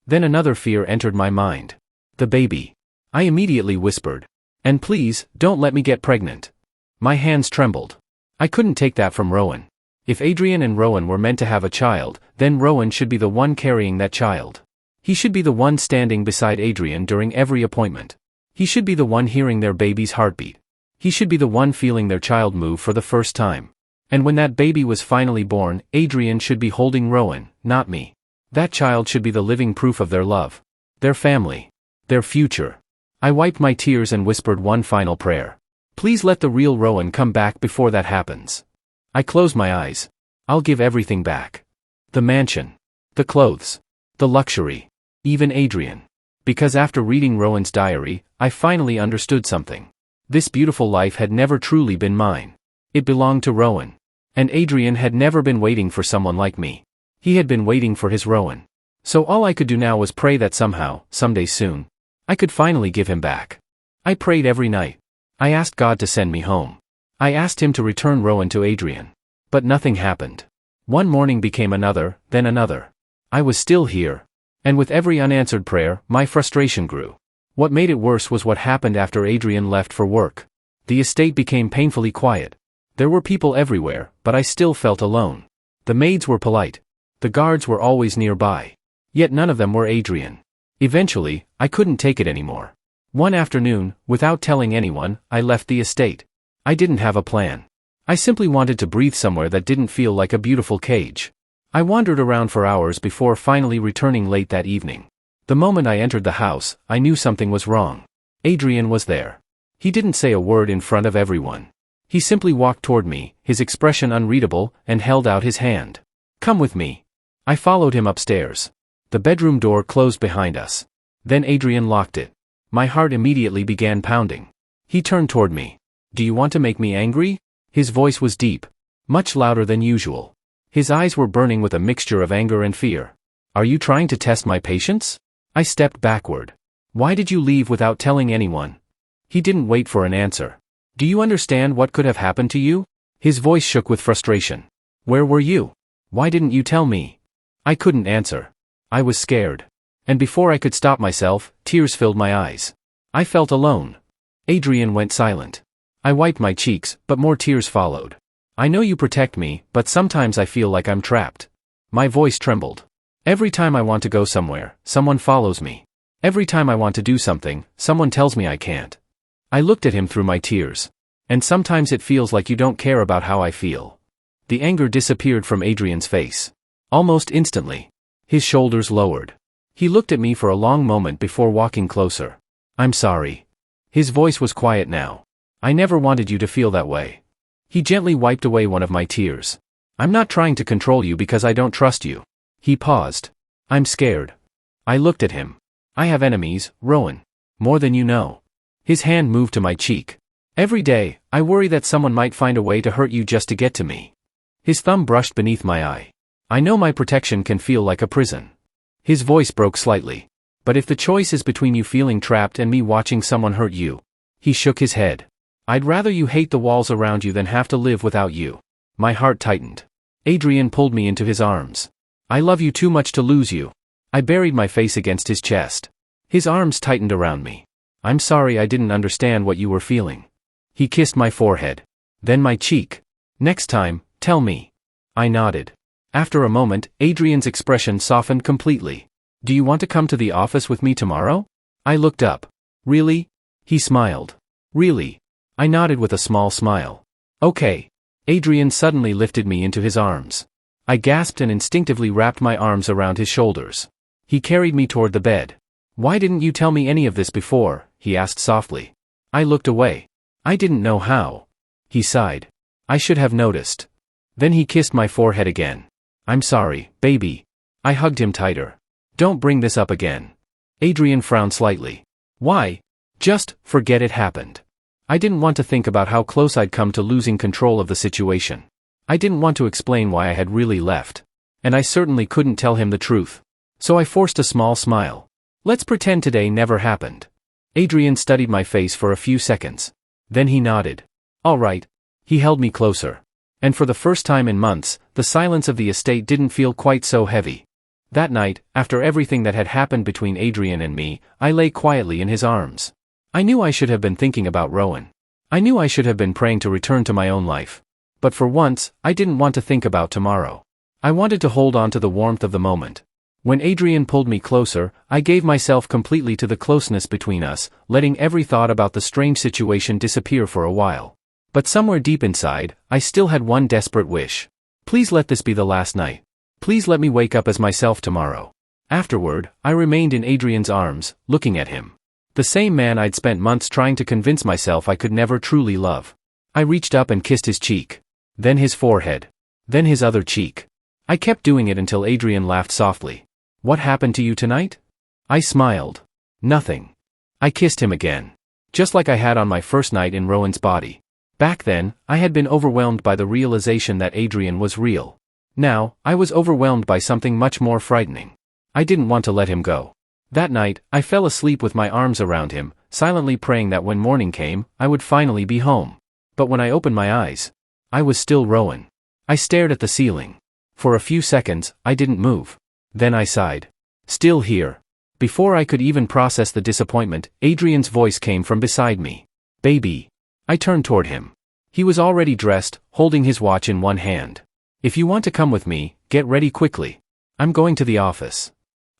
Then another fear entered my mind. The baby. I immediately whispered. And please, don't let me get pregnant. My hands trembled. I couldn't take that from Rowan. If Adrien and Rowan were meant to have a child, then Rowan should be the one carrying that child. He should be the one standing beside Adrien during every appointment. He should be the one hearing their baby's heartbeat. He should be the one feeling their child move for the first time. And when that baby was finally born, Adrien should be holding Rowan, not me. That child should be the living proof of their love. Their family. Their future. I wiped my tears and whispered one final prayer. Please let the real Rowan come back before that happens. I closed my eyes. I'll give everything back. The mansion. The clothes. The luxury. Even Adrien. Because after reading Rowan's diary, I finally understood something. This beautiful life had never truly been mine. It belonged to Rowan. And Adrien had never been waiting for someone like me. He had been waiting for his Rowan. So all I could do now was pray that somehow, someday soon, I could finally give him back. I prayed every night. I asked God to send me home. I asked him to return Rowan to Adrien. But nothing happened. One morning became another, then another. I was still here. And with every unanswered prayer, my frustration grew. What made it worse was what happened after Adrien left for work. The estate became painfully quiet. There were people everywhere, but I still felt alone. The maids were polite. The guards were always nearby. Yet none of them were Adrien. Eventually, I couldn't take it anymore. One afternoon, without telling anyone, I left the estate. I didn't have a plan. I simply wanted to breathe somewhere that didn't feel like a beautiful cage. I wandered around for hours before finally returning late that evening. The moment I entered the house, I knew something was wrong. Adrien was there. He didn't say a word in front of everyone. He simply walked toward me, his expression unreadable, and held out his hand. "Come with me." I followed him upstairs. The bedroom door closed behind us. Then Adrien locked it. My heart immediately began pounding. He turned toward me. "Do you want to make me angry?" His voice was deep. Much louder than usual. His eyes were burning with a mixture of anger and fear. "Are you trying to test my patience?" I stepped backward. "Why did you leave without telling anyone?" He didn't wait for an answer. "Do you understand what could have happened to you?" His voice shook with frustration. "Where were you? Why didn't you tell me?" I couldn't answer. I was scared. And before I could stop myself, tears filled my eyes. I felt alone. Adrien went silent. I wiped my cheeks, but more tears followed. "I know you protect me, but sometimes I feel like I'm trapped." My voice trembled. "Every time I want to go somewhere, someone follows me. Every time I want to do something, someone tells me I can't." I looked at him through my tears. "And sometimes it feels like you don't care about how I feel." The anger disappeared from Adrien's face. Almost instantly. His shoulders lowered. He looked at me for a long moment before walking closer. "I'm sorry." His voice was quiet now. "I never wanted you to feel that way." He gently wiped away one of my tears. "I'm not trying to control you because I don't trust you." He paused. "I'm scared." I looked at him. "I have enemies, Rowan. More than you know." His hand moved to my cheek. "Every day, I worry that someone might find a way to hurt you just to get to me." His thumb brushed beneath my eye. "I know my protection can feel like a prison." His voice broke slightly. "But if the choice is between you feeling trapped and me watching someone hurt you." He shook his head. "I'd rather you hate the walls around you than have to live without you." My heart tightened. Adrien pulled me into his arms. "I love you too much to lose you." I buried my face against his chest. His arms tightened around me. "I'm sorry I didn't understand what you were feeling." He kissed my forehead. Then my cheek. "Next time, tell me." I nodded. After a moment, Adrien's expression softened completely. "Do you want to come to the office with me tomorrow?" I looked up. "Really?" He smiled. "Really?" I nodded with a small smile. "Okay." Adrien suddenly lifted me into his arms. I gasped and instinctively wrapped my arms around his shoulders. He carried me toward the bed. "Why didn't you tell me any of this before?" he asked softly. I looked away. "I didn't know how." He sighed. "I should have noticed." Then he kissed my forehead again. "I'm sorry, baby." I hugged him tighter. "Don't bring this up again." Adrien frowned slightly. "Why?" "Just, forget it happened." I didn't want to think about how close I'd come to losing control of the situation. I didn't want to explain why I had really left. And I certainly couldn't tell him the truth. So I forced a small smile. "Let's pretend today never happened." Adrien studied my face for a few seconds. Then he nodded. "All right." He held me closer. And for the first time in months, the silence of the estate didn't feel quite so heavy. That night, after everything that had happened between Adrien and me, I lay quietly in his arms. I knew I should have been thinking about Rowan. I knew I should have been praying to return to my own life. But for once, I didn't want to think about tomorrow. I wanted to hold on to the warmth of the moment. When Adrien pulled me closer, I gave myself completely to the closeness between us, letting every thought about the strange situation disappear for a while. But somewhere deep inside, I still had one desperate wish. Please let this be the last night. Please let me wake up as myself tomorrow. Afterward, I remained in Adrien's arms, looking at him. The same man I'd spent months trying to convince myself I could never truly love. I reached up and kissed his cheek. Then his forehead. Then his other cheek. I kept doing it until Adrien laughed softly. "What happened to you tonight?" I smiled. "Nothing." I kissed him again. Just like I had on my first night in Rowan's body. Back then, I had been overwhelmed by the realization that Adrien was real. Now, I was overwhelmed by something much more frightening. I didn't want to let him go. That night, I fell asleep with my arms around him, silently praying that when morning came, I would finally be home. But when I opened my eyes, I was still Rowan. I stared at the ceiling. For a few seconds, I didn't move. Then I sighed. "Still here." Before I could even process the disappointment, Adrien's voice came from beside me. "Baby." I turned toward him. He was already dressed, holding his watch in one hand. If you want to come with me, get ready quickly. I'm going to the office.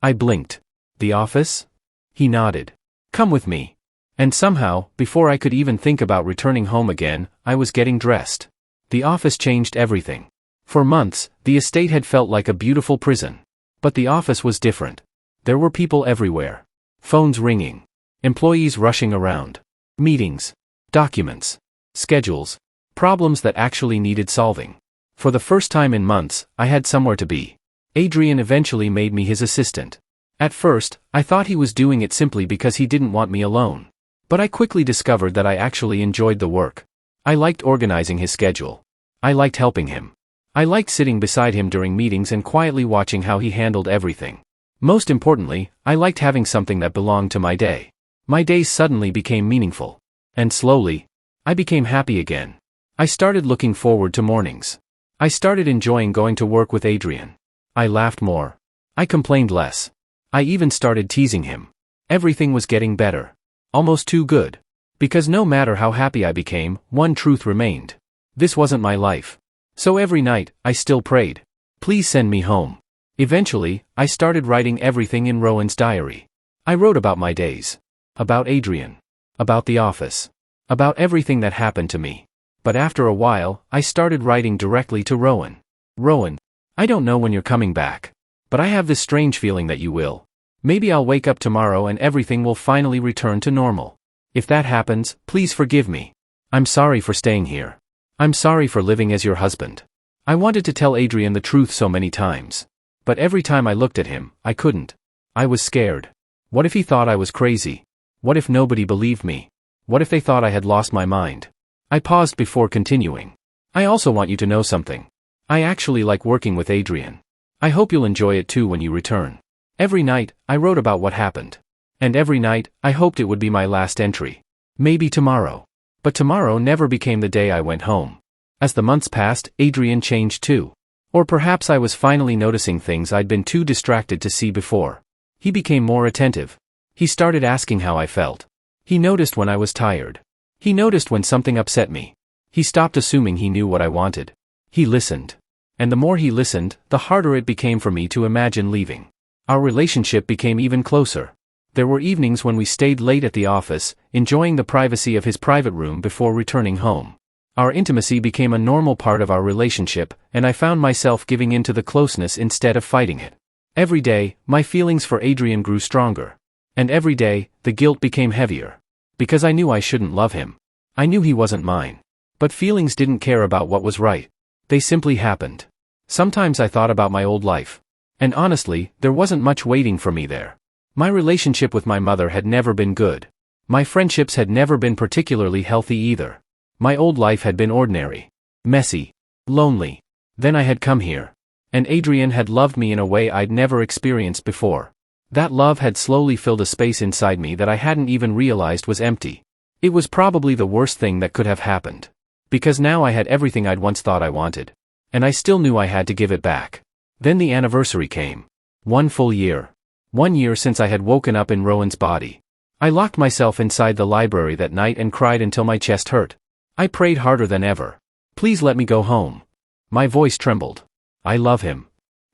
I blinked. The office? He nodded. Come with me. And somehow, before I could even think about returning home again, I was getting dressed. The office changed everything. For months, the estate had felt like a beautiful prison. But the office was different. There were people everywhere. Phones ringing. Employees rushing around. Meetings. Documents. Schedules. Problems that actually needed solving. For the first time in months, I had somewhere to be. Adrien eventually made me his assistant. At first, I thought he was doing it simply because he didn't want me alone. But I quickly discovered that I actually enjoyed the work. I liked organizing his schedule. I liked helping him. I liked sitting beside him during meetings and quietly watching how he handled everything. Most importantly, I liked having something that belonged to my day. My days suddenly became meaningful. And slowly, I became happy again. I started looking forward to mornings. I started enjoying going to work with Adrien. I laughed more. I complained less. I even started teasing him. Everything was getting better. Almost too good. Because no matter how happy I became, one truth remained. This wasn't my life. So every night, I still prayed. Please send me home. Eventually, I started writing everything in Rowan's diary. I wrote about my days. About Adrien. About the office. About everything that happened to me. But after a while, I started writing directly to Rowan. Rowan, I don't know when you're coming back. But I have this strange feeling that you will. Maybe I'll wake up tomorrow and everything will finally return to normal. If that happens, please forgive me. I'm sorry for staying here. I'm sorry for living as your husband. I wanted to tell Adrien the truth so many times. But every time I looked at him, I couldn't. I was scared. What if he thought I was crazy? What if nobody believed me? What if they thought I had lost my mind? I paused before continuing. I also want you to know something. I actually like working with Adrien. I hope you'll enjoy it too when you return. Every night, I wrote about what happened. And every night, I hoped it would be my last entry. Maybe tomorrow. But tomorrow never became the day I went home. As the months passed, Adrien changed too. Or perhaps I was finally noticing things I'd been too distracted to see before. He became more attentive. He started asking how I felt. He noticed when I was tired. He noticed when something upset me. He stopped assuming he knew what I wanted. He listened. And the more he listened, the harder it became for me to imagine leaving. Our relationship became even closer. There were evenings when we stayed late at the office, enjoying the privacy of his private room before returning home. Our intimacy became a normal part of our relationship, and I found myself giving in to the closeness instead of fighting it. Every day, my feelings for Adrien grew stronger. And every day, the guilt became heavier. Because I knew I shouldn't love him. I knew he wasn't mine. But feelings didn't care about what was right. They simply happened. Sometimes I thought about my old life. And honestly, there wasn't much waiting for me there. My relationship with my mother had never been good. My friendships had never been particularly healthy either. My old life had been ordinary. Messy. Lonely. Then I had come here. And Adrien had loved me in a way I'd never experienced before. That love had slowly filled a space inside me that I hadn't even realized was empty. It was probably the worst thing that could have happened. Because now I had everything I'd once thought I wanted. And I still knew I had to give it back. Then the anniversary came. 1 full year. 1 year since I had woken up in Rowan's body. I locked myself inside the library that night and cried until my chest hurt. I prayed harder than ever. Please let me go home. My voice trembled. I love him.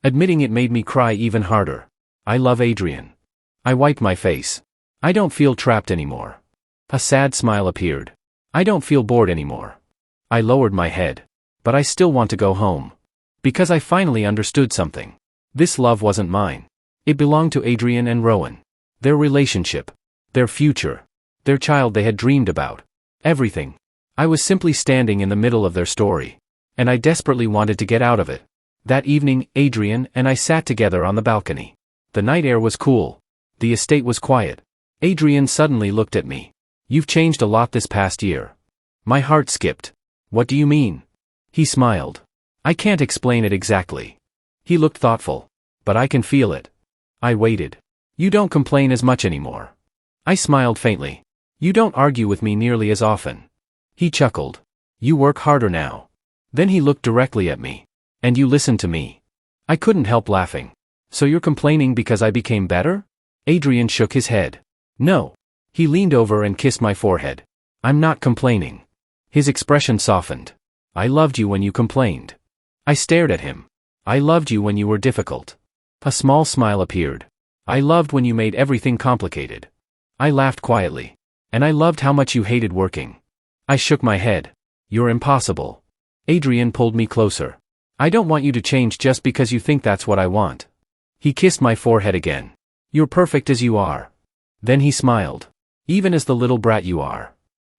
Admitting it made me cry even harder. I love Adrien. I wiped my face. I don't feel trapped anymore. A sad smile appeared. I don't feel bored anymore. I lowered my head. But I still want to go home. Because I finally understood something. This love wasn't mine. It belonged to Adrien and Rowan. Their relationship. Their future. Their child they had dreamed about. Everything. I was simply standing in the middle of their story. And I desperately wanted to get out of it. That evening, Adrien and I sat together on the balcony. The night air was cool. The estate was quiet. Adrien suddenly looked at me. You've changed a lot this past year. My heart skipped. What do you mean? He smiled. I can't explain it exactly. He looked thoughtful. But I can feel it. I waited. You don't complain as much anymore. I smiled faintly. You don't argue with me nearly as often. He chuckled. You work harder now. Then he looked directly at me. And you listen to me. I couldn't help laughing. So you're complaining because I became better? Adrien shook his head. No. He leaned over and kissed my forehead. I'm not complaining. His expression softened. I loved you when you complained. I stared at him. I loved you when you were difficult. A small smile appeared. I loved when you made everything complicated. I laughed quietly. And I loved how much you hated working. I shook my head. You're impossible. Adrien pulled me closer. I don't want you to change just because you think that's what I want. He kissed my forehead again. You're perfect as you are. Then he smiled. Even as the little brat you are.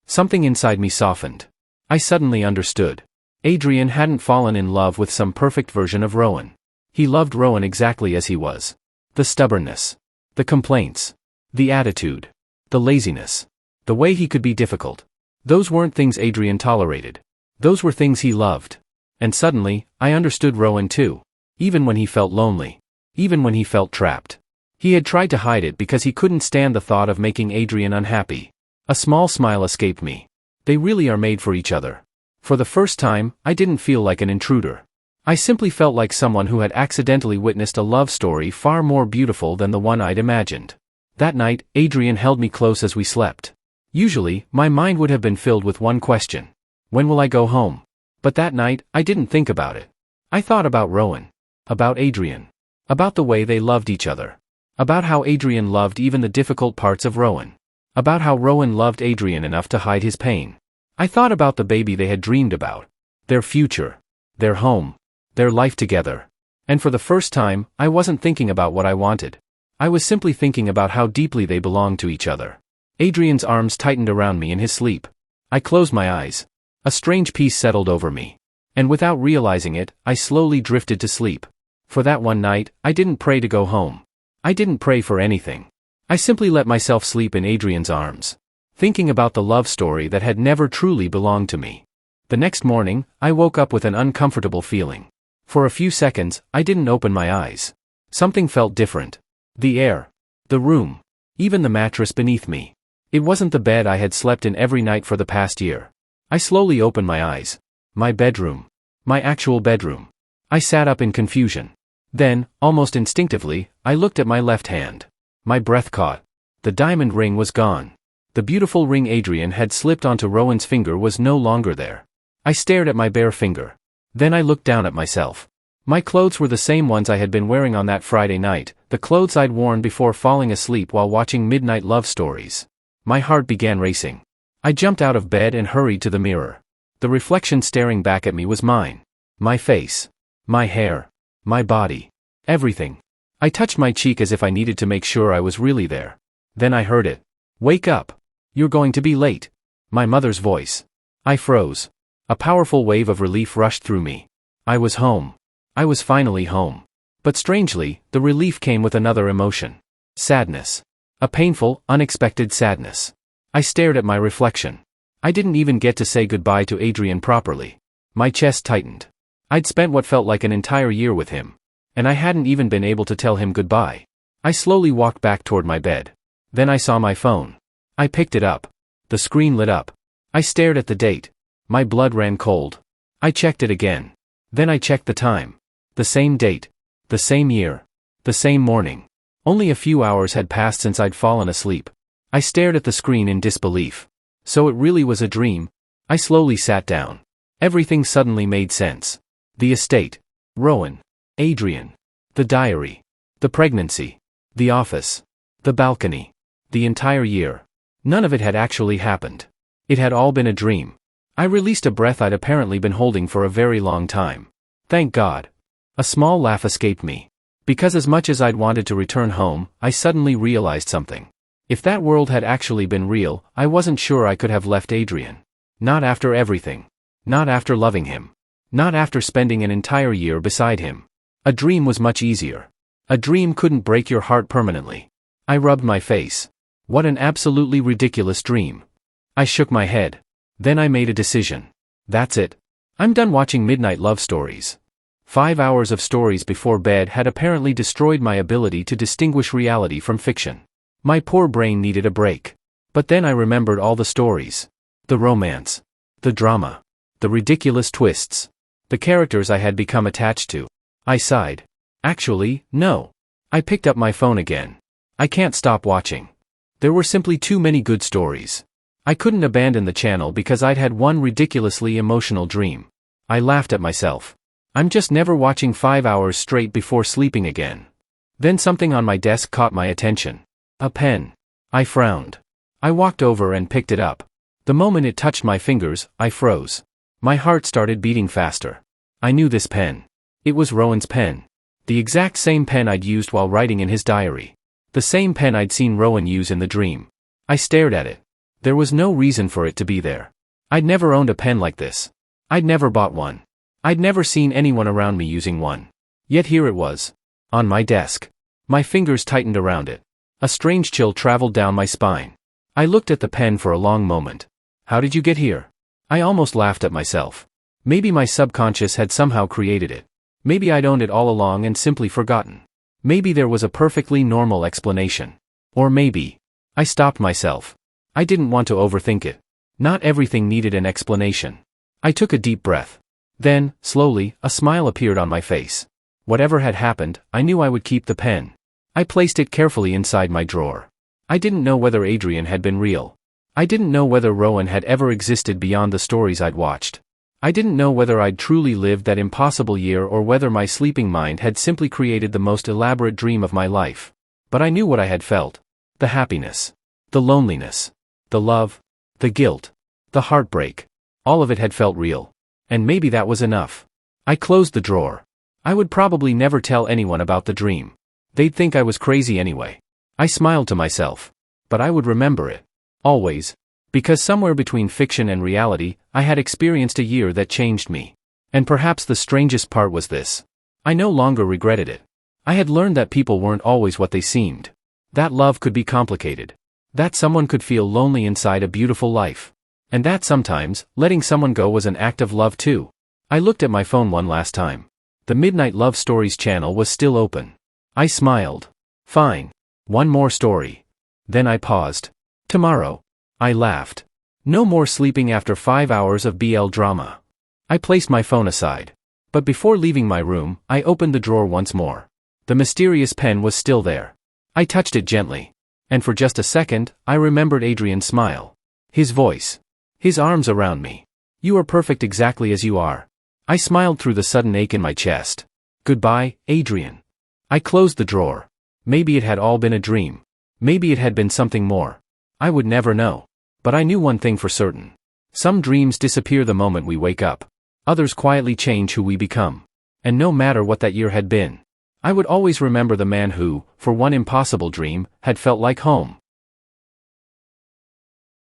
Something inside me softened. I suddenly understood. Adrien hadn't fallen in love with some perfect version of Rowan. He loved Rowan exactly as he was. The stubbornness. The complaints. The attitude. The laziness. The way he could be difficult. Those weren't things Adrien tolerated. Those were things he loved. And suddenly, I understood Rowan too. Even when he felt lonely. Even when he felt trapped. He had tried to hide it because he couldn't stand the thought of making Adrien unhappy. A small smile escaped me. They really are made for each other. For the first time, I didn't feel like an intruder. I simply felt like someone who had accidentally witnessed a love story far more beautiful than the one I'd imagined. That night, Adrien held me close as we slept. Usually, my mind would have been filled with one question. When will I go home? But that night, I didn't think about it. I thought about Rowan. About Adrien. About the way they loved each other. About how Adrien loved even the difficult parts of Rowan. About how Rowan loved Adrien enough to hide his pain. I thought about the baby they had dreamed about. Their future. Their home. Their life together. And for the first time, I wasn't thinking about what I wanted. I was simply thinking about how deeply they belonged to each other. Adrien's arms tightened around me in his sleep. I closed my eyes. A strange peace settled over me. And without realizing it, I slowly drifted to sleep. For that one night, I didn't pray to go home. I didn't pray for anything. I simply let myself sleep in Adrien's arms, thinking about the love story that had never truly belonged to me. The next morning, I woke up with an uncomfortable feeling. For a few seconds, I didn't open my eyes. Something felt different. The air. The room. Even the mattress beneath me. It wasn't the bed I had slept in every night for the past year. I slowly opened my eyes. My bedroom. My actual bedroom. I sat up in confusion. Then, almost instinctively, I looked at my left hand. My breath caught. The diamond ring was gone. The beautiful ring Adrien had slipped onto Rowan's finger was no longer there. I stared at my bare finger. Then I looked down at myself. My clothes were the same ones I had been wearing on that Friday night, the clothes I'd worn before falling asleep while watching midnight love stories. My heart began racing. I jumped out of bed and hurried to the mirror. The reflection staring back at me was mine. My face. My hair. My body. Everything. I touched my cheek as if I needed to make sure I was really there. Then I heard it. Wake up. You're going to be late. My mother's voice. I froze. A powerful wave of relief rushed through me. I was home. I was finally home. But strangely, the relief came with another emotion. Sadness. A painful, unexpected sadness. I stared at my reflection. I didn't even get to say goodbye to Adrien properly. My chest tightened. I'd spent what felt like an entire year with him. And I hadn't even been able to tell him goodbye. I slowly walked back toward my bed. Then I saw my phone. I picked it up. The screen lit up. I stared at the date. My blood ran cold. I checked it again. Then I checked the time. The same date. The same year. The same morning. Only a few hours had passed since I'd fallen asleep. I stared at the screen in disbelief. So it really was a dream. I slowly sat down. Everything suddenly made sense. The estate. Rowan. Adrien. The diary. The pregnancy. The office. The balcony. The entire year. None of it had actually happened. It had all been a dream. I released a breath I'd apparently been holding for a very long time. Thank God. A small laugh escaped me. Because as much as I'd wanted to return home, I suddenly realized something. If that world had actually been real, I wasn't sure I could have left Adrien. Not after everything. Not after loving him. Not after spending an entire year beside him. A dream was much easier. A dream couldn't break your heart permanently. I rubbed my face. What an absolutely ridiculous dream. I shook my head. Then I made a decision. That's it. I'm done watching midnight love stories. 5 hours of stories before bed had apparently destroyed my ability to distinguish reality from fiction. My poor brain needed a break. But then I remembered all the stories. The romance. The drama. The ridiculous twists. The characters I had become attached to. I sighed. Actually, no. I picked up my phone again. I can't stop watching. There were simply too many good stories. I couldn't abandon the channel because I'd had one ridiculously emotional dream. I laughed at myself. I'm just never watching 5 hours straight before sleeping again. Then something on my desk caught my attention. A pen. I frowned. I walked over and picked it up. The moment it touched my fingers, I froze. My heart started beating faster. I knew this pen. It was Rowan's pen. The exact same pen I'd used while writing in his diary. The same pen I'd seen Rowan use in the dream. I stared at it. There was no reason for it to be there. I'd never owned a pen like this. I'd never bought one. I'd never seen anyone around me using one. Yet here it was. On my desk. My fingers tightened around it. A strange chill traveled down my spine. I looked at the pen for a long moment. How did you get here? I almost laughed at myself. Maybe my subconscious had somehow created it. Maybe I'd owned it all along and simply forgotten. Maybe there was a perfectly normal explanation. Or maybe. I stopped myself. I didn't want to overthink it. Not everything needed an explanation. I took a deep breath. Then, slowly, a smile appeared on my face. Whatever had happened, I knew I would keep the pen. I placed it carefully inside my drawer. I didn't know whether Adrian had been real. I didn't know whether Rowan had ever existed beyond the stories I'd watched. I didn't know whether I'd truly lived that impossible year or whether my sleeping mind had simply created the most elaborate dream of my life. But I knew what I had felt. The happiness. The loneliness. The love. The guilt. The heartbreak. All of it had felt real. And maybe that was enough. I closed the drawer. I would probably never tell anyone about the dream. They'd think I was crazy anyway. I smiled to myself. But I would remember it. Always. Because somewhere between fiction and reality, I had experienced a year that changed me. And perhaps the strangest part was this. I no longer regretted it. I had learned that people weren't always what they seemed. That love could be complicated. That someone could feel lonely inside a beautiful life. And that sometimes, letting someone go was an act of love too. I looked at my phone one last time. The Midnight Love Stories channel was still open. I smiled. Fine. One more story. Then I paused. Tomorrow. I laughed. No more sleeping after 5 hours of BL drama. I placed my phone aside. But before leaving my room, I opened the drawer once more. The mysterious pen was still there. I touched it gently. And for just a second, I remembered Adrian's smile. His voice. His arms around me. You are perfect exactly as you are. I smiled through the sudden ache in my chest. Goodbye, Adrien. I closed the drawer. Maybe it had all been a dream. Maybe it had been something more. I would never know. But I knew one thing for certain. Some dreams disappear the moment we wake up. Others quietly change who we become. And no matter what that year had been, I would always remember the man who, for one impossible dream, had felt like home.